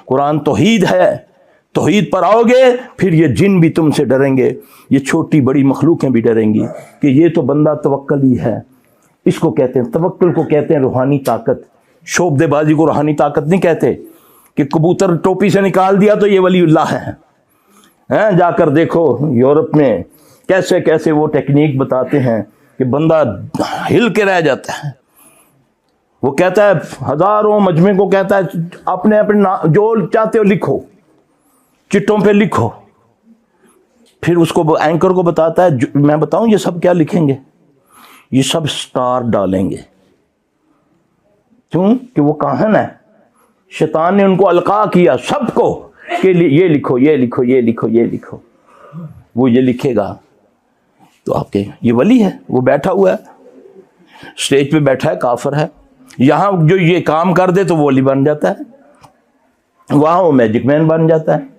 قرآن توحید ہے، توحید پر آؤ گے پھر یہ جن بھی تم سے ڈریں گے، یہ چھوٹی بڑی مخلوقیں بھی ڈریں گی کہ یہ تو بندہ توکل ہی ہے۔ اس کو کہتے ہیں توکل، کو کہتے ہیں روحانی طاقت۔ شعبدے بازی کو روحانی طاقت نہیں کہتے کہ کبوتر ٹوپی سے نکال دیا تو یہ ولی اللہ ہے۔ جا کر دیکھو یورپ میں کیسے کیسے وہ ٹیکنیک بتاتے ہیں کہ بندہ ہل کے رہ جاتا ہے۔ وہ کہتا ہے ہزاروں مجمع کو کہتا ہے اپنے اپنے جو چاہتے ہو لکھو، چٹوں پہ لکھو، پھر اس کو اینکر کو بتاتا ہے میں بتاؤں یہ سب کیا لکھیں گے، یہ سب سٹار ڈالیں گے، کیوں کہ وہ کاہن ہے، شیطان نے ان کو القاء کیا سب کو کہ یہ لکھو یہ لکھو یہ لکھو یہ لکھو، وہ یہ لکھے گا تو آپ کے یہ ولی ہے، وہ بیٹھا ہوا ہے اسٹیج پہ بیٹھا ہے، کافر ہے، یہاں جو یہ کام کر دے تو وہ ولی بن جاتا ہے، وہاں وہ میجک مین بن جاتا ہے۔